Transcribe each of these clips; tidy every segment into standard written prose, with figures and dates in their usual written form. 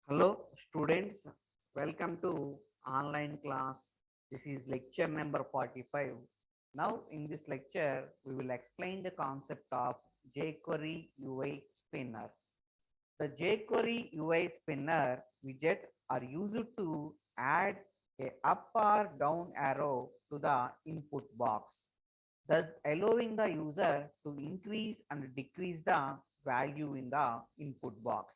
Hello students, welcome to online class. This is lecture number 45. Now in this lecture, we will explain the concept of jQuery UI spinner. The jQuery UI spinner widget are used to add a up or down arrow to the input box, thus allowing the user to increase and decrease the value in the input box.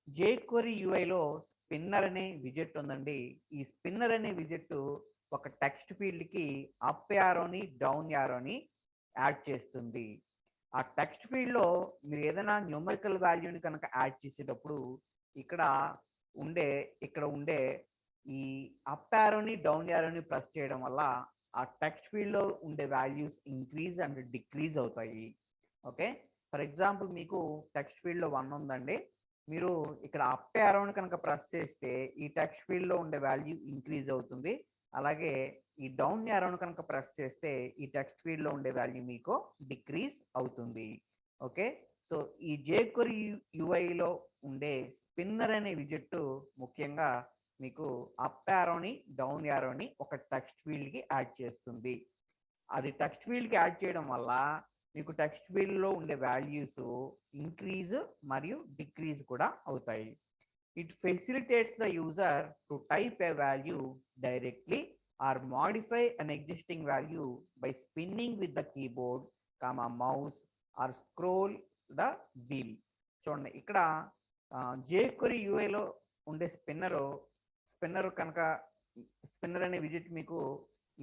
JQuery యూఐలో spinner అనే విజెట్ ఉందండి. ఈ spinner అనే విజెట్ ఒక text ఫీల్డ్కి up యారోని down యారోని add చేస్తుంది. ఆ టెక్స్ట్ ఫీల్డ్లో మీరు ఏదైనా న్యూమరికల్ వాల్యూని కనుక యాడ్ చేసేటప్పుడు ఇక్కడ ఇక్కడ ఉండే ఈ అప్ యారోని డౌన్ యారోని ప్రెస్ చేయడం వల్ల ఆ టెక్స్ట్ ఫీల్డ్లో ఉండే వాల్యూస్ ఇంక్రీజ్ అండ్ డిక్రీజ్ అవుతాయి. ఓకే, ఫర్ ఎగ్జాంపుల్ మీకు టెక్స్ట్ ఫీల్డ్లో 1 ఉందండి. మీరు ఇక్కడ అప్ యారోని కనుక ప్రెస్ చేస్తే ఈ టెక్స్ట్ ఫీల్డ్లో ఉండే వాల్యూ ఇంక్రీజ్ అవుతుంది. అలాగే ఈ డౌన్ యారోని కనుక ప్రెస్ చేస్తే ఈ టెక్స్ట్ ఫీల్డ్లో ఉండే వాల్యూ మీకు డిక్రీజ్ అవుతుంది. ఓకే, సో ఈ జేక్వెరీ యూఐలో ఉండే స్పిన్నర్ అనే విజెట్ ముఖ్యంగా మీకు అప్ యారోని డౌన్ యారోని ఒక టెక్స్ట్ ఫీల్డ్కి యాడ్ చేస్తుంది. అది టెక్స్ట్ ఫీల్డ్కి యాడ్ చేయడం వల్ల మీకు టెక్స్ట్ ఫీల్డ్లో ఉండే వాల్యూస్ ఇంక్రీజ్ మరియు డిక్రీజ్ కూడా అవుతాయి. It facilitates the user to type a value directly or modify an existing value by spinning with the keyboard mouse or scroll the wheel. చూడండి, ఇక్కడ జేక్వెరీ యూఐలో ఉండే స్పిన్నర్ కనుక స్పిన్నర్ అనే విజిట్ మీకు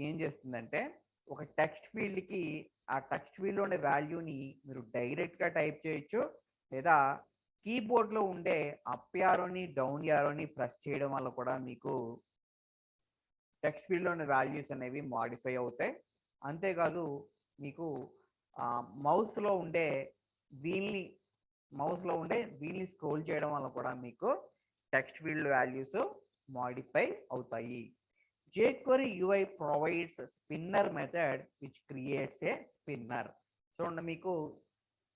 ఏం చేస్తుందంటే ఒక టెక్స్ట్ ఫీల్డ్కి ఆ టెక్స్ట్ ఫీల్డ్లో ఉండే వాల్యూని మీరు డైరెక్ట్గా టైప్ చేయొచ్చు, లేదా కీబోర్డ్లో ఉండే అప్ యారోని డౌన్ యారోని ప్రెస్ చేయడం వల్ల కూడా మీకు టెక్స్ట్ ఫీల్డ్లో ఉండే వాల్యూస్ అనేవి మాడిఫై అవుతాయి. అంతేకాదు మీకు మౌస్లో ఉండే వీల్ని స్క్రోల్ చేయడం వల్ల కూడా మీకు టెక్స్ట్ ఫీల్డ్ వాల్యూస్ మాడిఫై అవుతాయి. jQuery UI provides a spinner method which creates a spinner. చూడండి, మీకు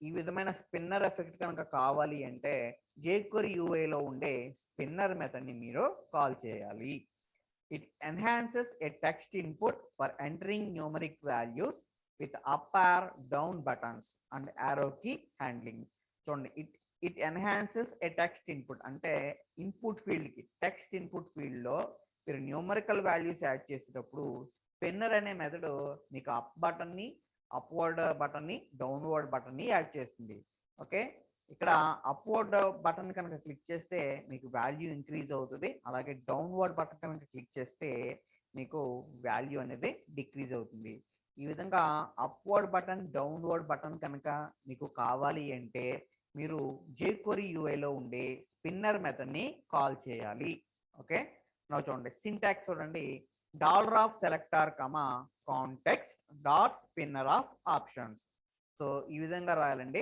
ఈ విధమైన స్పిన్నర్ ఎఫెక్ట్ కనుక కావాలి అంటే jQuery యూఐలో ఉండే స్పిన్నర్ మెథడ్ని మీరు కాల్ చేయాలి. It enhances a text input for entering numeric values with up or down buttons and arrow key handling. చూడండి, it enhances a text input అంటే ఇన్పుట్ ఫీల్డ్కి టెక్స్ట్ ఇన్పుట్ ఫీల్డ్లో మీరు న్యూమరికల్ వాల్యూస్ యాడ్ చేసేటప్పుడు spinner అనే method మీకు up బటన్ని, అప్వర్డ్ బటన్ని, డౌన్వర్డ్ బటన్ని యాడ్ చేస్తుంది. ఓకే, ఇక్కడ అప్వర్డ్ బటన్ కనుక క్లిక్ చేస్తే మీకు వాల్యూ ఇంక్రీజ్ అవుతుంది. అలాగే డౌన్వర్డ్ బటన్ కనుక క్లిక్ చేస్తే మీకు వాల్యూ అనేది డిక్రీజ్ అవుతుంది. ఈ విధంగా అప్వర్డ్ బటన్, డౌన్వర్డ్ బటన్ కనుక మీకు కావాలి అంటే మీరు jQuery యూఐలో ఉండే స్పిన్నర్ మెథడ్ని కాల్ చేయాలి. ఓకే, నౌ చూడండి, సింటాక్స్ చూడండి, $selector context dot spinner of options. So ఈ విధంగా రాయాలండి,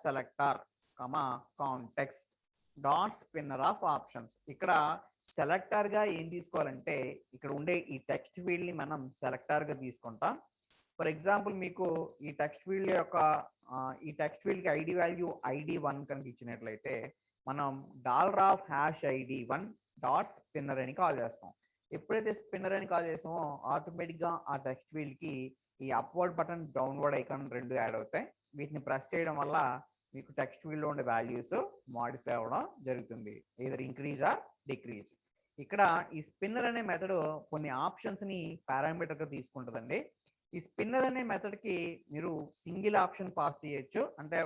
$selector context dot spinner of options. ఇక్కడ సెలెక్టర్గా ఏం తీసుకోవాలంటే ఇక్కడ ఉండే ఈ టెక్స్ట్ ఫీల్డ్ని మనం సెలెక్టర్గా తీసుకుంటాం. ఫర్ ఎగ్జాంపుల్ మీకు ఈ టెక్స్ట్ ఫీల్డ్కి ఐడి వాల్యూ ID1 కనుక ఇచ్చినట్లయితే మనం $#ID1 డాట్ స్పిన్నర్ అని కాల్ చేస్తాం. ఎప్పుడైతే స్పిన్నర్ అని కాల్ చేస్తామో ఆటోమేటిక్గా ఆ టెక్స్ట్ ఫీల్డ్కి ఈ upward button, downward icon 2 add అవుతాయి. వీటిని ప్రెస్ చేయడం వల్ల మీకు టెక్స్ట్ ఫీల్డ్లో ఉండే వాల్యూస్ మాడిఫై అవ్వడం జరుగుతుంది, either ఇంక్రీజ్ ఆర్ డిక్రీజ్. ఇక్కడ ఈ స్పిన్నర్ అనే మెథడ్ కొన్ని ఆప్షన్స్ని పారామీటర్గా తీసుకుంటుందండి. ఈ స్పిన్నర్ అనే మెథడ్కి మీరు సింగిల్ ఆప్షన్ పాస్ చేయొచ్చు, అంటే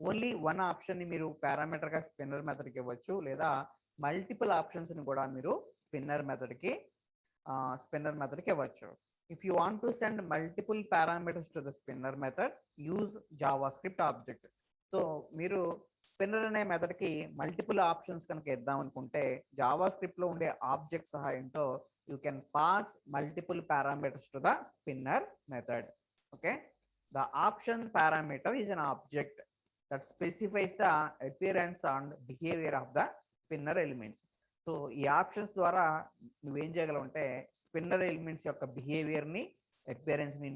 ఓన్లీ 1 ఆప్షన్ని మీరు పారామీటర్గా స్పిన్నర్ మెథడ్కి ఇవ్వచ్చు, లేదా మల్టిపుల్ ఆప్షన్స్ని కూడా మీరు స్పిన్నర్ మెథడ్కి ఇవ్వచ్చు. If you want to send multiple parameters to the spinner method, use JavaScript object. So మీరు స్పిన్నర్ అనే మెథడ్కి మల్టిపుల్ ఆప్షన్స్ కనుక ఇద్దాం అనుకుంటే జావాస్క్రిప్ట్లో ఉండే ఆబ్జెక్ట్ సహాయంతో you can pass multiple parameters to the spinner method. Okay, the option parameter is an object that specifies the appearance and behavior of the spinner elements. So ఈ options ద్వారా నువ్వేం చేయగలవు అంటే స్పిన్నర్ ఎలిమెంట్స్ యొక్క బిహేవియర్ని, అపియరెన్స్ని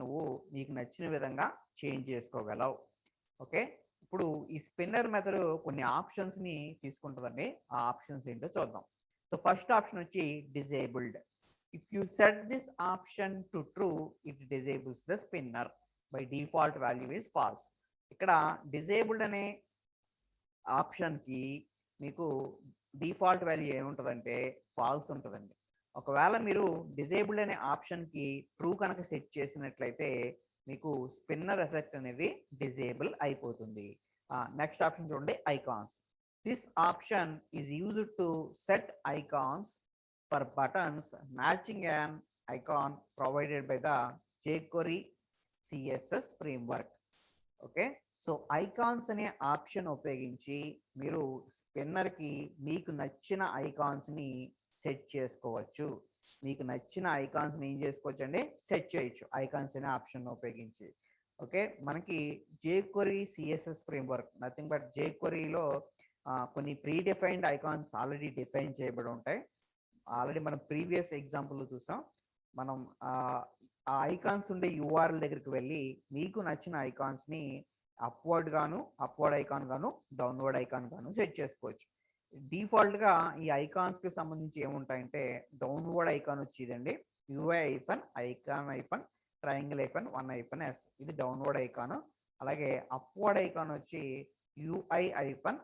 నీకు నచ్చిన విధంగా చేంజ్ చేసుకోగలవు. ఓకే, ఇప్పుడు ఈ స్పిన్నర్ మెథడ్ కొన్ని ఆప్షన్స్ని తీసుకుంటుందండి. ఆ ఆప్షన్స్ ఏంటో చూద్దాం. సో ఫస్ట్ ఆప్షన్ వచ్చి disabled. If you set this option to true it disables the spinner. By default value is false. ఇక్కడ డిజేబుల్డ్ అనే ఆప్షన్కి మీకు డిఫాల్ట్ వాల్యూ ఏముంటుందంటే ఫాల్స్ ఉంటుందండి. ఒకవేళ మీరు డిజేబుల్డ్ అనే ఆప్షన్కి ట్రూ కనుక సెట్ చేసినట్లయితే మీకు స్పిన్నర్ ఎఫెక్ట్ అనేది డిజేబుల్ అయిపోతుంది. నెక్స్ట్ ఆప్షన్ చూడండి, icons. This option is used to set icons for buttons matching an icon provided by the jQuery CSS framework. Okay, so icons అనే ఆప్షన్ ఉపయోగించి మీరు స్పిన్నర్కి మీకు నచ్చిన ఐకాన్స్ని సెట్ చేసుకోవచ్చు. మీకు నచ్చిన ఐకాన్స్ని ఏం చేసుకోవచ్చు అండి, సెట్ చేయొచ్చు ఐకాన్స్ అనే ఆప్షన్ ఉపయోగించి. ఓకే, మనకి jQuery CSS framework nothing but jQueryలో కొన్ని predefined icons already define చేయబడి ఉంటాయి. ఆల్రెడీ మనం ప్రీవియస్ ఎగ్జాంపుల్ చూసాం. మనం ఆ ఐకాన్స్ ఉండే URL దగ్గరికి వెళ్ళి మీకు నచ్చిన ఐకాన్స్ని అప్వర్డ్ ఐకాన్ గాను డౌన్వర్డ్ ఐకాన్ గాను సెట్ చేసుకోవచ్చు. డిఫాల్ట్గా ఈ ఐకాన్స్కి సంబంధించి ఏముంటాయంటే డౌన్వర్డ్ ఐకాన్ వచ్చేదండి UI-icon triangle-1-s, ఇది డౌన్వర్డ్ ఐకాన్. అలాగే అప్వర్డ్ ఐకాన్ వచ్చి UI-icon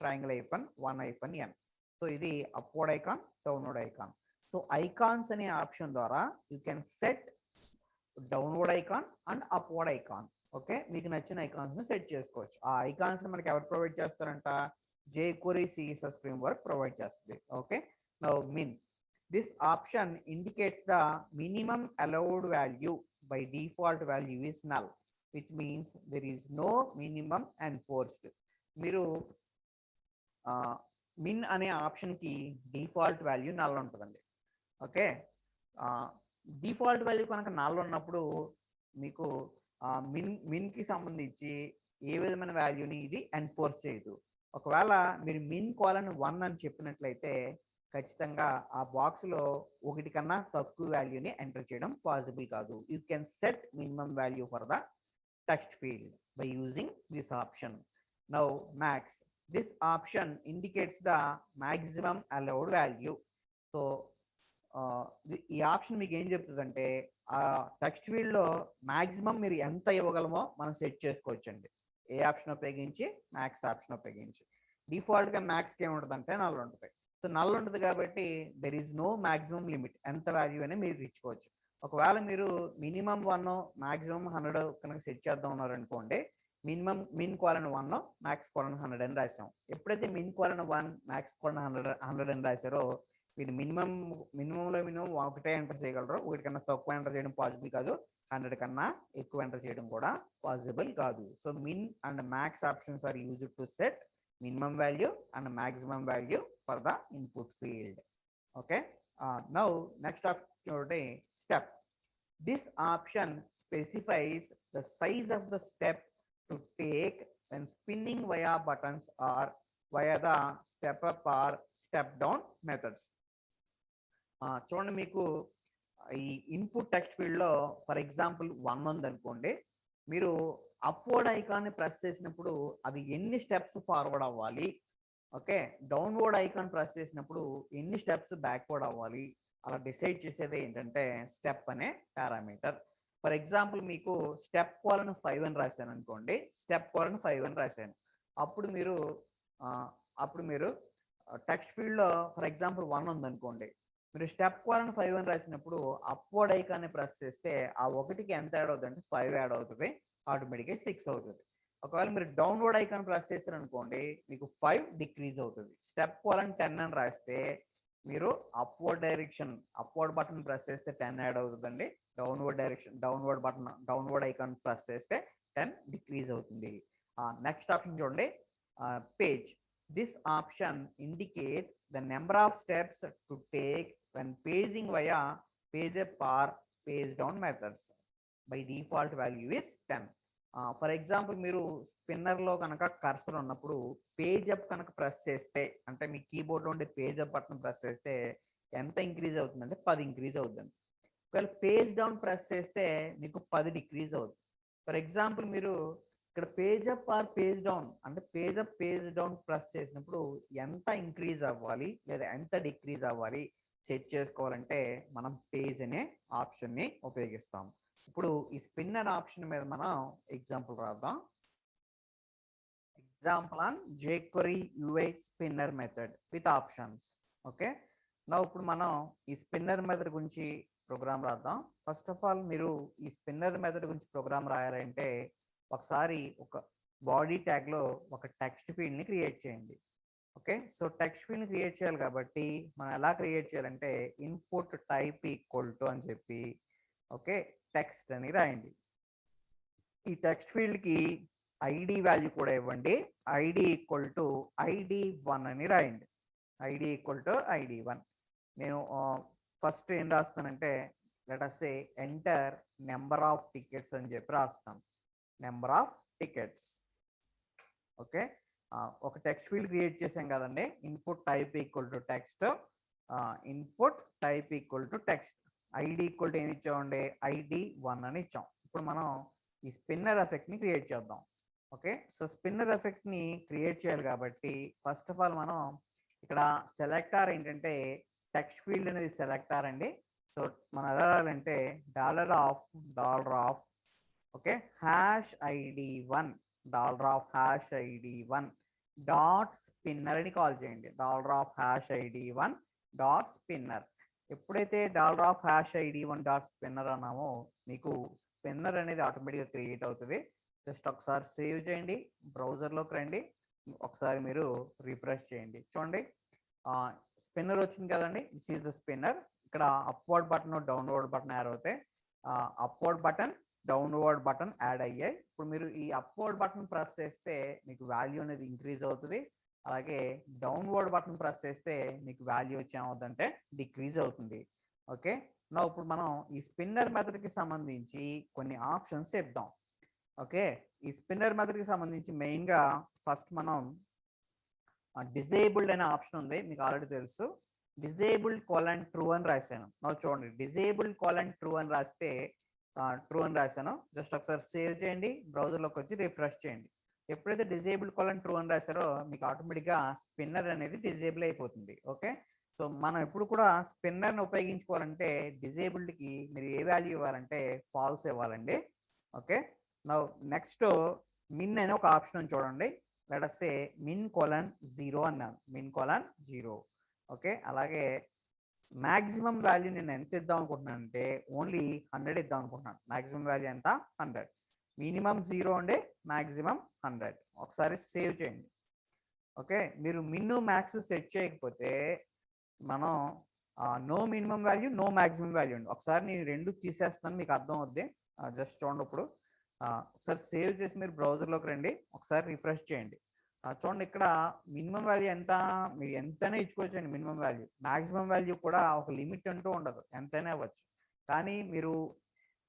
triangle-1-n. సో ఇది upward icon, downward icon. So icons అనే ఆప్షన్ ద్వారా you can set downward icon and upward icon. Okay, మీకు నచ్చిన ఐకాన్స్ని సెట్ చేసుకోవచ్చు. ఆ ఐకాన్స్ మనకి ఎవరు ప్రొవైడ్ చేస్తారంట, jQuery CSS ఫ్రేమ్వర్క్ ప్రొవైడ్ చేస్తుంది. Okay, now min. This option indicates the minimum allowed value. By default value is null, which means there is no minimum enforced. మీరు min అనే ఆప్షన్కి డిఫాల్ట్ వాల్యూ నల్ ఉంటుందండి. ఓకే, default value కనుక null ఉన్నప్పుడు మీకు మిన్కి సంబంధించి ఏ విధమైన వాల్యూని ఇది ఎన్ఫోర్స్ చేయదు. ఒకవేళ మీరు మిన్ కోలన్ 1 అని చెప్పినట్లయితే ఖచ్చితంగా ఆ బాక్స్లో 1 కన్నా తక్కువ వాల్యూని ఎంటర్ చేయడం పాసిబుల్ కాదు. You can set minimum value for the text field by using this option. Now max. This option indicates the maximum allowed value. So ఈ ఆప్షన్ మీకు ఏం చెప్తుందంటే ఆ టెక్స్ట్ ఫీల్డ్లో మ్యాక్సిమం మీరు ఎంత ఇవ్వగలమో మనం సెట్ చేసుకోవచ్చండి. ఏ ఆప్షన్ ఉపయోగించి, మ్యాక్స్ ఆప్షన్ ఉపయోగించి. డిఫాల్ట్గా మ్యాక్స్కి ఏముంటుంది అంటే నల్ ఉంటుంది. సో నల్ ఉంటుంది కాబట్టి there is no maximum limit, ఎంత వాల్యూ అని మీరు ఇచ్చుకోవచ్చు. ఒకవేళ మీరు మినిమం 1 మ్యాక్సిమం 100 కనుక సెట్ చేద్దాం ఉన్నారనుకోండి, మిన్ కోలన్ 1 మ్యాక్స్ కోలన్ 100 అని రాసాం. ఎప్పుడైతే మిన్ కోలన్ 1 మ్యాక్స్ కోలన్ 100 అని రాశారో మీరు మినిమంలో ఒకటే ఎంటర్ చేయగలరు. 1 కన్నా తక్కువ ఎంటర్ చేయడం పాసిబుల్ కాదు, 100 కన్నా ఎక్కువ ఎంటర్ చేయడం కూడా పాసిబుల్ కాదు. So min and max options are used to set minimum value and maximum value for the input field. Okay, now next option, step. This option specifies the size of the step to take when spinning via buttons or via the step up or step down methods. చూడండి, మీకు ఈ input text ఫీల్డ్లో for example 1 ఉందనుకోండి, మీరు upward ఐకాన్ని press చేసినప్పుడు అది ఎన్ని స్టెప్స్ ఫార్వర్డ్ అవ్వాలి, ఓకే, డౌన్వర్డ్ ఐకాన్ ప్రెస్ చేసినప్పుడు ఎన్ని స్టెప్స్ బ్యాక్వర్డ్ అవ్వాలి, అలా డిసైడ్ చేసేది ఏంటంటే స్టెప్ అనే పారామీటర్. ఫర్ ఎగ్జాంపుల్ మీకు స్టెప్ కోలన్ 5 అని రాశాను అనుకోండి, స్టెప్ కోలన్ 5 అని రాశాను. అప్పుడు మీరు టెక్స్ట్ ఫీల్డ్లో ఫర్ ఎగ్జాంపుల్ 1 ఉందనుకోండి, మీరు స్టెప్ కోలన్ 5 అని రాసినప్పుడు అప్వర్డ్ ఐకాన్ని ప్రెస్ చేస్తే ఆ 1కి ఎంత యాడ్ అవుతుంది అంటే 5 యాడ్ అవుతుంది, ఆటోమేటిక్గా 6 అవుతుంది. ఒకవేళ మీరు డౌన్వర్డ్ ఐకాన్ ప్రెస్ చేశారు అనుకోండి, మీకు 5 డిక్రీజ్ అవుతుంది. స్టెప్ కోలన్ 10 అని రాస్తే మీరు అప్వర్డ్ బటన్ ప్రెస్ చేస్తే 10 యాడ్ అవుతుందండి. డౌన్వర్డ్ ఐకాన్ ప్రెస్ చేస్తే 10 డిక్రీజ్ అవుతుంది. నెక్స్ట్ ఆప్షన్ చూడండి, page. This option indicate the number of steps to take when paging via page up or page down methods. By default value is 10. For example మీరు స్పిన్నర్లో కనుక cursor ఉన్నప్పుడు page up కనుక press చేస్తే, అంటే మీ కీబోర్డ్లో ఉండే page up button press చేస్తే ఎంత increase అవుతుందంటే 10 ఇంక్రీజ్ అవుతుంది. ఒకవేళ పేజ్ డౌన్ ప్రెస్ చేస్తే మీకు 10 డిక్రీజ్ అవుతుంది. ఫర్ ఎగ్జాంపుల్ మీరు ఇక్కడ page up or page down అంటే page up page down press చేసినప్పుడు ఎంత ఇంక్రీజ్ అవ్వాలి లేదా ఎంత డిక్రీజ్ అవ్వాలి సెట్ చేసుకోవాలంటే మనం పేజ్ అనే ఆప్షన్ని ఉపయోగిస్తాం. ఇప్పుడు ఈ స్పిన్నర్ ఆప్షన్ మీద మనం ఎగ్జాంపుల్ రాద్దాం. Example on jQuery UI spinner method with options. Okay, నా ఇప్పుడు మనం ఈ స్పిన్నర్ మెథడ్ గురించి ప్రోగ్రామ్ రాద్దాం. ఫస్ట్ ఆఫ్ ఆల్ మీరు ఈ స్పిన్నర్ మెథడ్ గురించి ప్రోగ్రామ్ రాయాలంటే ఒకసారి ఒక బాడీ ట్యాగ్లో ఒక టెక్స్ట్ ఫీల్డ్ని క్రియేట్ చేయండి. ఓకే, సో టెక్స్ట్ ఫీల్డ్ని క్రియేట్ చేయాలి కాబట్టి మనం ఎలా క్రియేట్ చేయాలంటే ఇన్పుట్ టైప్ ఈక్వల్ టు అని చెప్పి ఓకే టెక్స్ట్ అని రాయండి. ఈ టెక్స్ట్ ఫీల్డ్కి ఐడి వాల్యూ కూడా ఇవ్వండి. ఐడి ఈక్వల్ టు ID1 అని రాయండి. ID equal to ID1. నేను ఫస్ట్ ఏం రాస్తానంటే let us say enter number of tickets అని చెప్పి రాస్తాను. Number of tickets. ఓకే, ఒక టెక్స్ట్ ఫీల్డ్ క్రియేట్ చేసాం కదండి. Input type equal to text, input type equal to text, ID equal to ఏమి ఇచ్చామండి ID1 అని ఇచ్చాం. ఇప్పుడు మనం ఈ స్పిన్నర్ ఎఫెక్ట్ని క్రియేట్ చేద్దాం. ఓకే, సో స్పిన్నర్ ఎఫెక్ట్ని క్రియేట్ చేయాలి కాబట్టి ఫస్ట్ ఆఫ్ ఆల్ మనం ఇక్కడ సెలెక్టర్ ఏంటంటే టెక్స్ట్ ఫీల్డ్ అనేది సెలెక్టర్ అండి. సో మనం ఎలా రాయాలంటే $of okay #ID1 $of#ID1 dot spinner అని కాల్ చేయండి. $of#ID1 dot spinner. ఎప్పుడైతే $of#ID1 డాట్ స్పిన్నర్ అన్నామో మీకు స్పిన్నర్ అనేది ఆటోమేటిక్గా క్రియేట్ అవుతుంది. జస్ట్ ఒకసారి సేవ్ చేయండి, బ్రౌజర్లోకి రండి, ఒకసారి మీరు రిఫ్రెష్ చేయండి. చూడండి స్పిన్నర్ వచ్చింది కదండి. This is the spinner. ఇక్కడ upward button downward button add అవుతాయి. Upward button downward button add అయ్యాయి. ఇప్పుడు మీరు ఈ అప్వర్డ్ బటన్ ప్రెస్ చేస్తే మీకు వాల్యూ అనేది ఇంక్రీజ్ అవుతుంది. అలాగే డౌన్వర్డ్ బటన్ ప్రెస్ చేస్తే మీకు వాల్యూ వచ్చి ఏమవుతుందంటే డిక్రీజ్ అవుతుంది. ఓకే, నా ఇప్పుడు మనం ఈ స్పిన్నర్ మెథడ్కి సంబంధించి కొన్ని ఆప్షన్స్ ఇద్దాం. ఓకే, ఈ స్పిన్నర్ మెథడ్కి సంబంధించి మెయిన్గా ఫస్ట్ మనం డిజేబుల్డ్ అనే ఆప్షన్ ఉంది, మీకు ఆల్రెడీ తెలుసు. డిజేబుల్డ్ ట్రూ అని రాశాను. నాకు చూడండి డిజేబుల్డ్ ట్రూ అని రాస్తే ట్రూ అని రాశాను. జస్ట్ ఒకసారి సేవ్ చేయండి, బ్రౌజర్లోకి వచ్చి రిఫ్రెష్ చేయండి. ఎప్పుడైతే డిజేబుల్డ్ ట్రూ అని రాశారో మీకు ఆటోమేటిక్గా స్పిన్నర్ అనేది డిజేబుల్ అయిపోతుంది. ఓకే, సో మనం ఎప్పుడు కూడా స్పిన్నర్ని ఉపయోగించుకోవాలంటే డిజేబుల్డ్కి మీరు ఏ వాల్యూ ఇవ్వాలంటే ఫాల్స్ ఇవ్వాలండి. ఓకే, నా నెక్స్ట్ మిన్ అనే ఒక ఆప్షన్ చూడండి. లెట్ us say min:0 అన్నాను. min:0. ఓకే, అలాగే మాక్సిమం వాల్యూ నేను ఎంత ఇద్దాం అనుకుంటున్నాను అంటే ఓన్లీ 100 ఇద్దాం అనుకుంటున్నాను. మాక్సిమం వాల్యూ ఎంత 100. మినిమం 0 అండి, మాక్సిమం 100. ఒకసారి సేవ్ చేయండి. ఓకే, మీరు మిన్ మ్యాక్స్ సెట్ చేయకపోతే మనం no minimum value no maximum value అండి. ఒకసారి నేను రెండు తీసేస్తాను, మీకు అర్థం అవుద్ది. జస్ట్ చూడండి, ఇప్పుడు ఒకసారి సేవ్ చేసి మీరు బ్రౌజర్లోకి రండి, ఒకసారి రిఫ్రెష్ చేయండి. చూడండి ఇక్కడ మినిమం వాల్యూ ఎంత, మీరు ఎంతైనా ఇచ్చుకోవచ్చండి. మినిమం వాల్యూ మాక్సిమం వాల్యూ కూడా ఒక లిమిట్ అంటూ ఉండదు, ఎంతైనా ఇవ్వచ్చు. కానీ మీరు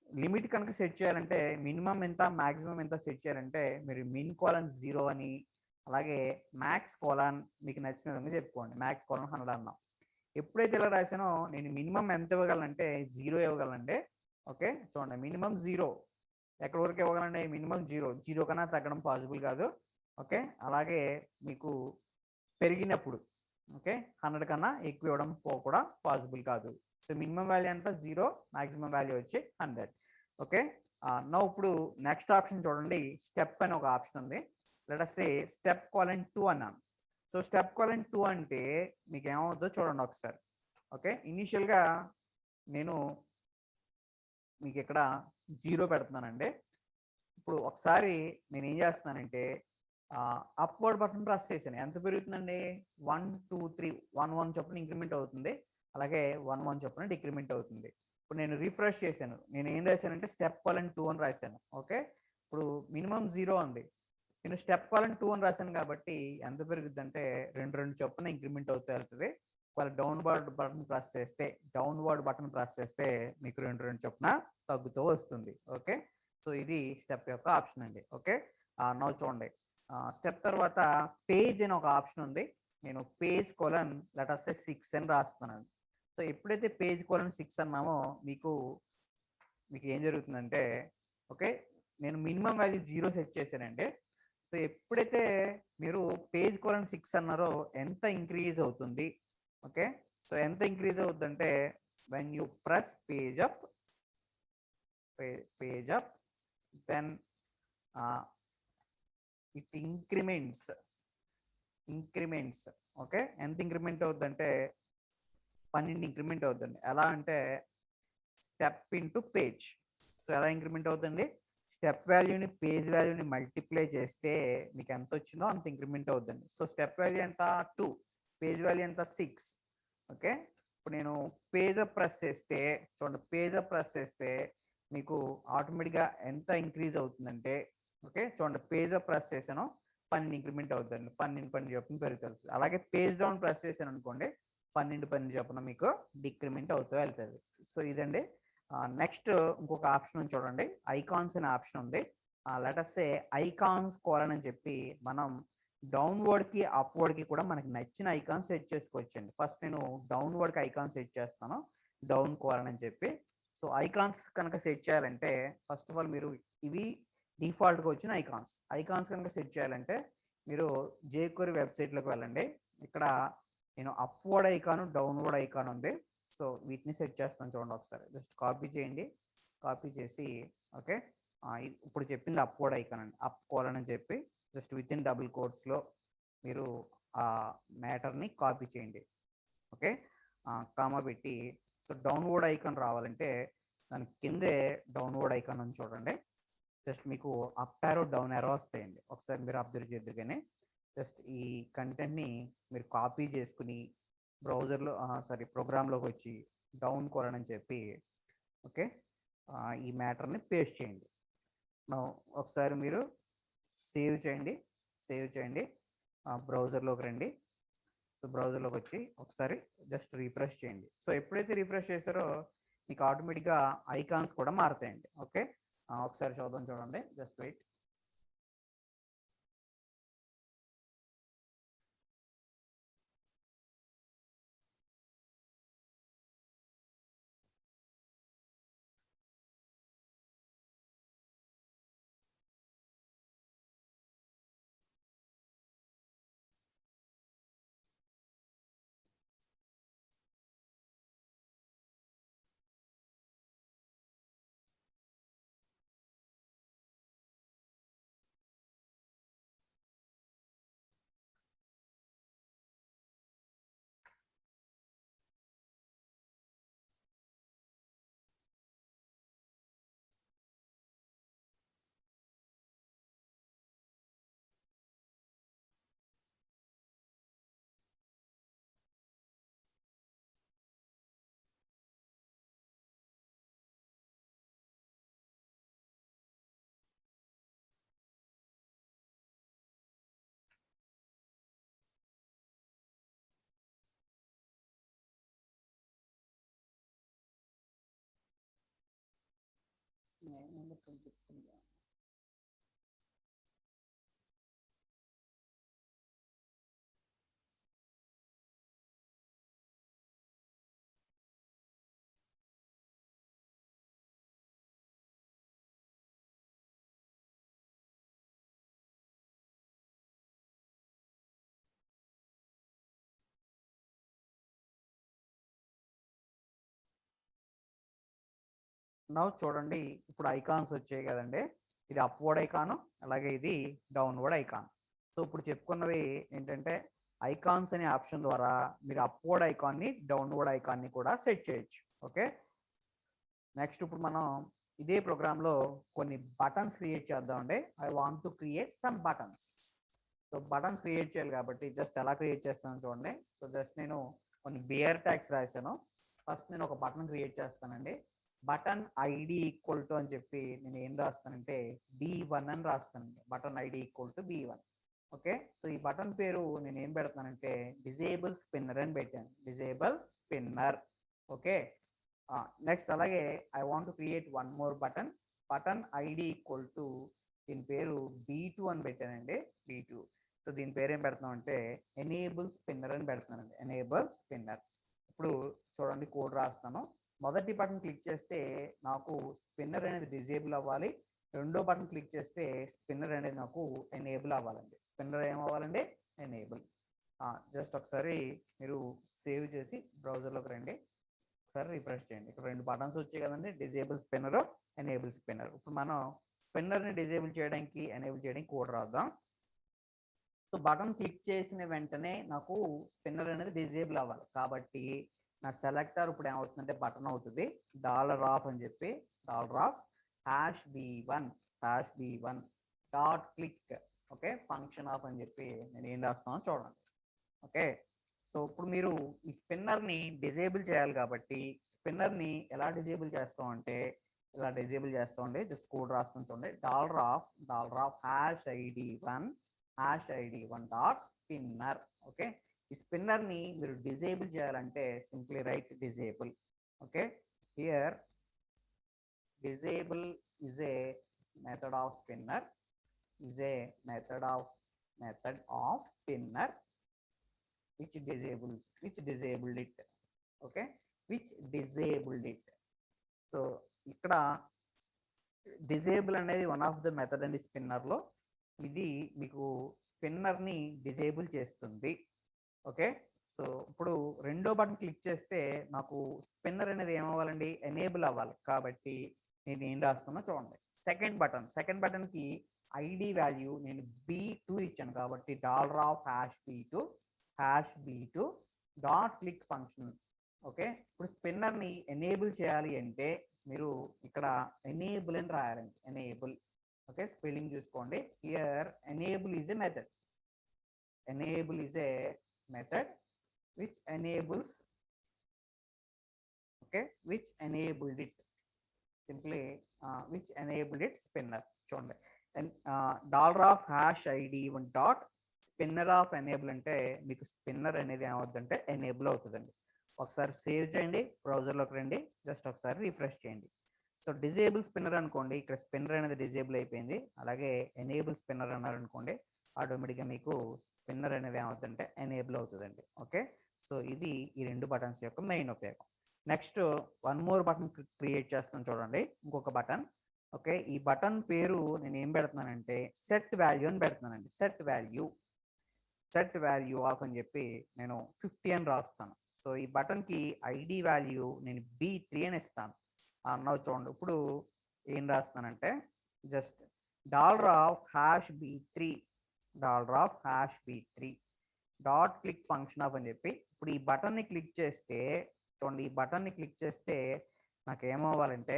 లిమిట్ కనుక సెట్ చేయాలంటే మినిమం ఎంత మాక్సిమం ఎంత సెట్ చేయాలంటే మీరు min:0 అని, అలాగే మ్యాక్స్ కోలాన్ మీకు నచ్చిన విధంగా చెప్పుకోండి. మ్యాక్స్ కోలాన్ 100 అన్నాం. ఎప్పుడైతే ఇలా రాసానో నేను మినిమం ఎంత ఇవ్వగలంటే 0 ఇవ్వగలండి. ఓకే, చూడండి మినిమం 0 ఎక్కడి వరకు ఇవ్వగలండి, మినిమం 0 కన్నా తగ్గడం పాసిబుల్ కాదు. ఓకే, అలాగే మీకు పెరిగినప్పుడు ఓకే 100 కన్నా ఎక్కువ ఇవ్వడం కూడా పాసిబుల్ కాదు. సో మినిమం వాల్యూ ఎంత 0, మాక్సిమం వాల్యూ వచ్చి 100. ఓకే, నా ఇప్పుడు నెక్స్ట్ ఆప్షన్ చూడండి. స్టెప్ అని ఒక ఆప్షన్ ఉంది. లెట్ us say step:2 అన్నాను. సో step:2 అంటే మీకు ఏమవుతుందో చూడండి ఒకసారి. ఓకే, ఇనీషియల్గా నేను మీకు ఇక్కడ 0 పెడుతున్నానండి. ఇప్పుడు ఒకసారి నేను ఏం చేస్తున్నానంటే అప్వర్డ్ బటన్ ప్రెస్ చేశాను. ఎంత పెరుగుతుందండి 1 2 3 1 1 చొప్పున ఇంక్రిమెంట్ అవుతుంది, అలాగే 1 1 చొప్పున డిక్రిమెంట్ అవుతుంది. ఇప్పుడు నేను రిఫ్రెష్ చేశాను, నేను ఏం రాశానంటే step:2 అని రాశాను. ఓకే, ఇప్పుడు మినిమం 0 ఉంది, నేను step:2 అని రాశాను కాబట్టి ఎంత పెరుగుద్ది అంటే 2 2 చొప్పున ఇంక్రిమెంట్ అవుతూ వెళ్తుంది. ఒకవేళ డౌన్వర్డ్ బటన్ ప్రెస్ చేస్తే మీకు 2 2 చొప్పున తగ్గుతూ వస్తుంది. ఓకే, సో ఇది స్టెప్ యొక్క ఆప్షన్ అండి. ఓకే, నౌ చూడండి స్టెప్ తర్వాత పేజ్ అని ఒక ఆప్షన్ ఉంది. నేను పేజ్:6 అని రాస్తున్నాను. సో ఎప్పుడైతే పేజ్:6 అన్నామో మీకు ఏం జరుగుతుందంటే ఓకే నేను మినిమం వాల్యూ 0 సెట్ చేశానండి. సో ఎప్పుడైతే మీరు పేజ్ కోలన్ 6 అన్నారో ఎంత ఇంక్రీజ్ అవుతుంది. ఓకే. సో ఎంత ఇంక్రీజ్ అవుతుందంటే when you press page up then it increments. Okay. ఎంత ఇంక్రిమెంట్ అవుతుందంటే 12 ఇంక్రిమెంట్ అవుతుంది. ఎలా అంటే స్టెప్ ఇంటూ పేజ్. సో ఎలా ఇంక్రిమెంట్ అవుతుంది, స్టెప్ వాల్యూని పేజ్ వాల్యూని మల్టిప్లై చేస్తే మీకు ఎంత వచ్చిందో అంత ఇంక్రిమెంట్ అవుతుంది. సో స్టెప్ వాల్యూ ఎంత 2, పేజ్ వాల్యూ ఎంత 6. ఓకే. ఇప్పుడు నేను పేజ్ అప్ ప్రెస్ చేస్తే చూడండి, పేజ్ అప్ ప్రెస్ చేస్తే మీకు ఆటోమేటిక్గా ఎంత ఇంక్రీజ్ అవుతుందంటే, ఓకే చూడండి, పేజ్ అప్ ప్రెస్ చేశాను 12 ఇంక్రిమెంట్ అవుతుంది, 12 చొప్పున పెరుగుతుంది. అలాగే పేజ్ డౌన్ ప్రెస్ చేశాను అనుకోండి 12 చొప్పున మీకు డిక్రిమెంట్ అవుతూ వెళ్తుంది. సో ఇదండి. నెక్స్ట్ ఇంకొక ఆప్షన్ చూడండి, ఐకాన్స్ అనే ఆప్షన్ ఉంది. లెటస్ సే ఐకాన్స్ కోలన్ అని చెప్పి మనం డౌన్వర్డ్కి అప్వర్డ్కి కూడా మనకి నచ్చిన ఐకాన్ సెట్ చేసుకోవచ్చండి. ఫస్ట్ నేను డౌన్వర్డ్కి ఐకాన్ సెట్ చేస్తాను, డౌన్ కోలన్ అని చెప్పి. సో ఐకాన్స్ కనుక సెట్ చేయాలంటే ఫస్ట్ ఆఫ్ ఆల్ మీరు ఇవి డిఫాల్ట్గా వచ్చిన ఐకాన్స్ కనుక సెట్ చేయాలంటే మీరు jQuery వెబ్సైట్లోకి వెళ్ళండి. ఇక్కడ నేను అప్వర్డ్ ఐకాన్, డౌన్వర్డ్ ఐకాన్ ఉంది. సో వీటిని సెట్ చేస్తాను చూడండి. ఒకసారి జస్ట్ కాపీ చేయండి, కాపీ చేసి ఓకే ఇప్పుడు చెప్పింది అప్వర్డ్ ఐకాన్ అండి, అప్ కోలన్ అని చెప్పి జస్ట్ విత్ ఇన్ డబుల్ కోట్స్లో మీరు ఆ మ్యాటర్ని కాపీ చేయండి. ఓకే. కామా పెట్టి సో డౌన్వర్డ్ ఐకాన్ రావాలంటే దాని కిందే డౌన్వర్డ్ ఐకాన్ అని చూడండి. జస్ట్ మీకు అప్ యారో డౌన్ యారో వస్తాయండి, ఒకసారి మీరు అబ్జర్వ్ చేద్దరు. కానీ జస్ట్ ఈ కంటెంట్ని మీరు కాపీ చేసుకుని బ్రౌజర్లో ప్రోగ్రాంలోకి వచ్చి డౌన్ కోలన్ అని చెప్పి ఓకే ఈ మ్యాటర్ని పేస్ట్ చేయండి. ఒకసారి మీరు సేవ్ చేయండి, బ్రౌజర్లోకి రండి. సో బ్రౌజర్లోకి వచ్చి ఒకసారి జస్ట్ రిఫ్రెష్ చేయండి. సో ఎప్పుడైతే రిఫ్రెష్ చేశారో మీకు ఆటోమేటిక్గా ఐకాన్స్ కూడా మారుతాయండి. ఓకే. ఒకసారి చూడండి, జస్ట్ వెయిట్. నౌ చూడండి, ఇప్పుడు ఐకాన్స్ వచ్చాయి కదండి. ఇది అప్వర్డ్ ఐకాను, అలాగే ఇది డౌన్వర్డ్ ఐకాన్. సో ఇప్పుడు చెప్పుకున్నవి ఏంటంటే ఐకాన్స్ అనే ఆప్షన్ ద్వారా మీరు అప్వర్డ్ ఐకాన్ని, డౌన్వర్డ్ ఐకాన్ని కూడా సెట్ చేయొచ్చు. ఓకే. నెక్స్ట్ ఇప్పుడు మనం ఇదే ప్రోగ్రాంలో కొన్ని బటన్స్ క్రియేట్ చేద్దామండి. I want to create some buttons. So buttons create చేయాలి కాబట్టి జస్ట్ ఎలా క్రియేట్ చేస్తాను చూడండి. సో జస్ట్ నేను కొన్ని బియర్ ట్యాగ్స్ రాశాను. ఫస్ట్ నేను ఒక బటన్ క్రియేట్ చేస్తానండి. బటన్ ఐడి ఈక్వల్ టు అని చెప్పి నేను ఏం రాస్తానంటే B1 అని రాస్తానండి. Button ID equal to B1. Okay. So ఈ బటన్ పేరు నేను ఏం పెడతానంటే డిజేబుల్ స్పిన్నర్ అని పెట్టాను, డిజేబుల్ స్పిన్నర్. ఓకే. నెక్స్ట్ అలాగే I want to create one more button ID equal to దీని పేరు B2 అని పెట్టానండి, B2. సో దీని పేరు ఏం పెడుతున్నాం అంటే ఎనేబుల్ స్పిన్నర్ అని పెడుతున్నానండి, ఎనేబుల్ స్పిన్నర్. ఇప్పుడు చూడండి కోడ్ రాస్తాను. మొదటి బటన్ క్లిక్ చేస్తే నాకు స్పిన్నర్ అనేది డిజేబుల్ అవ్వాలి, రెండో బటన్ క్లిక్ చేస్తే స్పిన్నర్ అనేది నాకు ఎనేబుల్ అవ్వాలండి. స్పిన్నర్ ఏమవ్వాలండి? ఎనేబుల్. జస్ట్ ఒకసారి మీరు సేవ్ చేసి బ్రౌజర్లోకి రండి, ఒకసారి రిఫ్రెష్ చేయండి. ఇక్కడ రెండు బటన్స్ వచ్చాయి కదండి, డిజేబుల్ స్పిన్నర్, ఎనేబుల్ స్పిన్నర్. ఇప్పుడు మనం స్పిన్నర్ని డిజేబుల్ చేయడానికి, ఎనేబుల్ చేయడానికి కోడ్ రాద్దాం. సో బటన్ క్లిక్ చేసిన వెంటనే నాకు స్పిన్నర్ అనేది డిజేబుల్ అవ్వాలి, కాబట్టి నా సెలెక్టర్ ఇప్పుడు ఏమవుతుందంటే బటన్ అవుతుంది. $ఆఫ్ అని చెప్పి $of #b1 dot click, okay, function of అని చెప్పి నేను ఏం రాస్తున్నానో చూడండి. ఓకే, సో ఇప్పుడు మీరు ఈ స్పిన్నర్ని డిజేబుల్ చేయాలి కాబట్టి స్పిన్నర్ని ఎలా డిజేబుల్ చేస్తాం అంటే ఇలా డిజేబుల్ చేస్తామండి. జస్ట్ కోడ్ రాస్తాం చూడండి. $Of #ID1 dot spinner. Okay, ఈ స్పిన్నర్ని మీరు డిజేబుల్ చేయాలంటే simply right disable. Okay, here disable is a method of spinner, is a method of spinner which disabled it. Okay, which disabled it. So ఇక్కడ disable అనేది one of the method అండి స్పిన్నర్లో. ఇది మీకు స్పిన్నర్ని disable చేస్తుంది. Okay, so ఇప్పుడు రెండో button click చేస్తే నాకు స్పిన్నర్ అనేది ఏమవ్వాలండి? ఎనేబుల్ అవ్వాలి, కాబట్టి నేను ఏం రాస్తున్నా చూడండి. సెకండ్ బటన్కి ఐడి వాల్యూ నేను B2 ఇచ్చాను కాబట్టి $of #B2 dot click function. Okay, ఇప్పుడు స్పిన్నర్ని ఎనేబుల్ చేయాలి అంటే మీరు ఇక్కడ ఎనేబుల్ అని రాయాలండి. ఎనేబుల్. ఓకే, స్పెల్లింగ్ చూసుకోండి. Here enable is a method which enables, okay, which enabled it, simply which enabled it spinner. చూడండి, and $of #ID1 dot spinner of enable అంటే మీకు స్పిన్నర్ అనేది ఏమవుతుందంటే ఎనేబుల్ అవుతుందండి. ఒకసారి సేవ్ చేయండి, బ్రౌజర్లోకి రండి, జస్ట్ ఒకసారి రిఫ్రెష్ చేయండి. సో డిజేబుల్ స్పిన్నర్ అనుకోండి, ఇక్కడ స్పిన్నర్ అనేది డిజేబుల్ అయిపోయింది. అలాగే ఎనేబుల్ స్పిన్నర్ అన్నారు అనుకోండి, ఆటోమేటిక్గా మీకు స్పిన్నర్ అనేది ఏమవుతుందంటే ఎనేబుల్ అవుతుందండి. ఓకే, సో ఇది ఈ రెండు బటన్స్ యొక్క మెయిన్ ఉపయోగం. Next one more button create చేస్తాను చూడండి, ఇంకొక బటన్. ఓకే, ఈ బటన్ పేరు నేను ఏం పెడుతున్నానంటే సెట్ వాల్యూ అని పెడుతున్నానండి. సెట్ వాల్యూ ఆఫ్ అని చెప్పి నేను 50 అని రాస్తాను. సో ఈ బటన్కి ఐడి వాల్యూ నేను B3 అని ఇస్తాను అన్నావు చూడండి. ఇప్పుడు ఏం రాస్తానంటే just $of #B3 dot click function of అని చెప్పి ఇప్పుడు ఈ బటన్ని క్లిక్ చేస్తే చూడండి, ఈ బటన్ని క్లిక్ చేస్తే నాకు ఏమవ్వాలంటే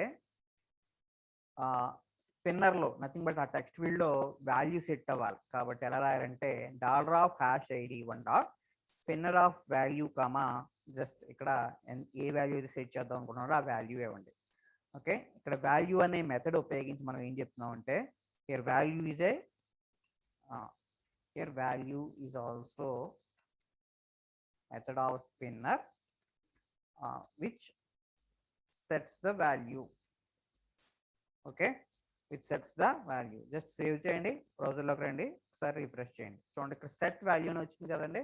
స్పిన్నర్లో నథింగ్ బట్ ఆ టెక్స్ట్ ఫీల్డ్లో వాల్యూ సెట్ అవ్వాలి. కాబట్టి ఎలా రాయాలంటే $of #ID1 dot spinner of value comma just ఇక్కడ ఏ వాల్యూ అయితే సెట్ చేద్దాం అనుకున్నారో ఆ వాల్యూ ఇవ్వండి. ఓకే, ఇక్కడ వాల్యూ అనే మెథడ్ ఉపయోగించి మనం ఏం చెప్తున్నాం అంటే here value is also method of spinner which sets the value. Okay, which sets the value. Just save చేయండి, బ్రౌజర్లోకి రండి, ఒకసారి రిఫ్రెష్ చేయండి. చూడండి ఇక్కడ సెట్ వాల్యూ అని వచ్చింది కదండి.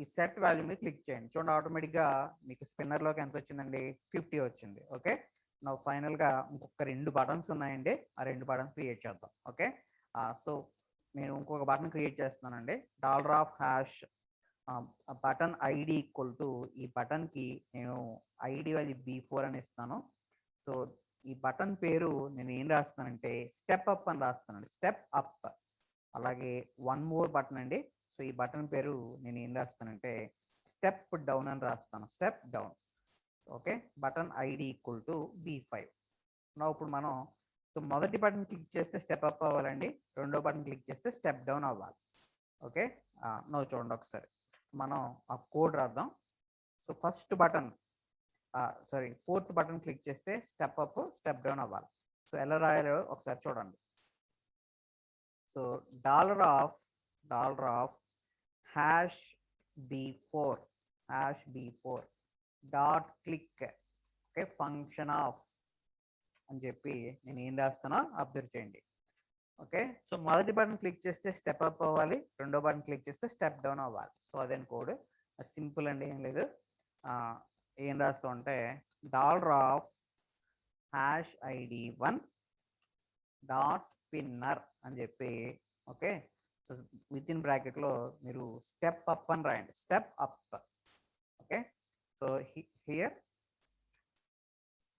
ఈ సెట్ వాల్యూ మీద క్లిక్ చేయండి. చూడండి, ఆటోమేటిక్గా మీకు స్పిన్నర్లోకి ఎంత వచ్చిందండి? 50 వచ్చింది. ఓకే, నా ఫైనల్గా ఇంకొక రెండు బటన్స్ ఉన్నాయండి, ఆ రెండు బటన్స్ క్రియేట్ చేద్దాం. ఓకే, సో నేను ఇంకొక బటన్ క్రియేట్ చేస్తున్నానండి. $Of button ID equal to ఈ బటన్కి నేను ఐడి వాల్యూ B4 అని ఇస్తాను. సో ఈ బటన్ పేరు నేను ఏం రాస్తానంటే స్టెప్ అప్ అని రాస్తానండి. Step up. అలాగే వన్ మోర్ బటన్ అండి. సో ఈ బటన్ పేరు నేను ఏం రాస్తానంటే స్టెప్ డౌన్ అని రాస్తాను. Step down. Okay, button ID equal to B5. నా ఇప్పుడు మనం సో మొదటి బటన్ క్లిక్ చేస్తే స్టెప్ అప్ అవ్వాలండి, రెండో బటన్ క్లిక్ చేస్తే స్టెప్ డౌన్ అవ్వాలి. ఓకే, నో చూడండి, ఒకసారి మనం ఆ కోడ్ రాద్దాం. So first button fourth button click చేస్తే స్టెప్ అప్ స్టెప్ డౌన్ అవ్వాలి. సో ఎలా రాయాలో ఒకసారి చూడండి. So $of #B4 dot click, okay, function of అని చెప్పి నేను ఏం రాస్తానో అబ్జర్వ్ చేయండి. ఓకే, సో మొదటి బటన్ క్లిక్ చేస్తే స్టెప్ అప్ అవ్వాలి, రెండో బటన్ క్లిక్ చేస్తే స్టెప్ డౌన్ అవ్వాలి. సో అదేం కోడ్, సింపుల్ అండి, ఏం లేదు. ఏం రాస్తూ ఉంటే $ఆఫ్ #ID1 డాట్ స్పిన్నర్ అని చెప్పి ఓకే. సో విత్ ఇన్ బ్రాకెట్లో మీరు స్టెప్ అప్ అని రాయండి, step up okay. So here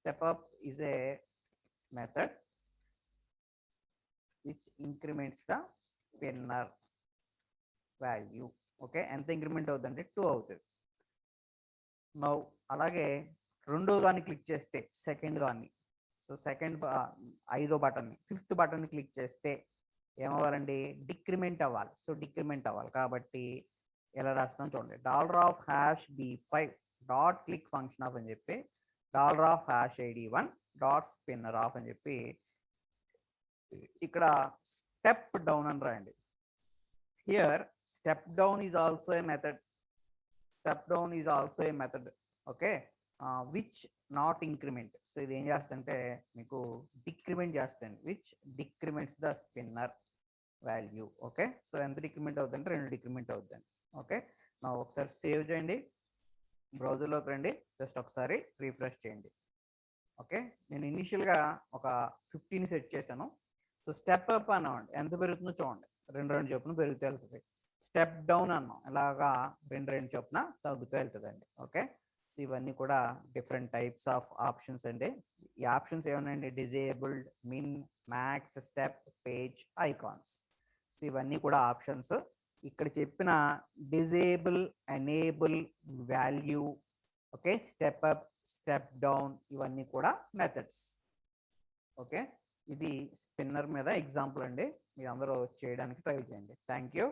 step up is a method which increments the spinner value okay. ఎంత ఇంక్రిమెంట్ అవుతుందంటే 2 అవుతుంది. నౌ అలాగే రెండో దాన్ని క్లిక్ చేస్తే సెకండ్ దాన్ని, సో సెకండ్ 5వ బటన్ని 5th బటన్ని క్లిక్ చేస్తే ఏమవ్వాలండి, డిక్రిమెంట్ అవ్వాలి. సో డిక్రిమెంట్ అవ్వాలి కాబట్టి ఎలా రాస్తాం చూడండి, $#b5 dot click function of అని చెప్పి $#id1 డాట్ స్పిన్నర్ ఆఫ్ అని చెప్పి ఇక్కడ స్టెప్ డౌన్ అని రాయండి. Here step down is also a method, step down is also a method okay, which not increment. So ఇది ఏం చేస్తుంటే మీకు డిక్రిమెంట్ చేస్తుంది, which decrements the spinner value okay. So ఎంత డిక్రిమెంట్ అవుతుందంటే 2 డిక్రిమెంట్ అవుతుంది ఓకే. నా ఒకసారి సేవ్ చేయండి, బ్రౌజర్లోకి రండి, జస్ట్ ఒకసారి రీఫ్రెష్ చేయండి ఓకే. నేను ఇనిషియల్గా ఒక 15 సెట్ చేశాను. సో స్టెప్ అప్ అన్నామండి, ఎంత పెరుగుతుందో చూడండి, 2 చొప్పున పెరుగుతూ వెళ్తుంది. స్టెప్ డౌన్ అన్నాం, ఇలాగా 2 చొప్పున తగ్గుతూ వెళ్తుందండి ఓకే. ఇవన్నీ కూడా డిఫరెంట్ టైప్స్ ఆఫ్ ఆప్షన్స్ అండి. ఈ ఆప్షన్స్ ఏమన్నాయండి, disabled, min, max, step, page, icons. So ఇవన్నీ కూడా ఆప్షన్స్. ఇక్కడ చెప్పిన disable, enable, value okay, step up, step down ఇవన్నీ కూడా మెథడ్స్ ఓకే. ఇది స్పిన్నర్ మీద ఎగ్జాంపుల్ అండి, మీరు అందరూ చేయడానికి ట్రై చేయండి. Thank you.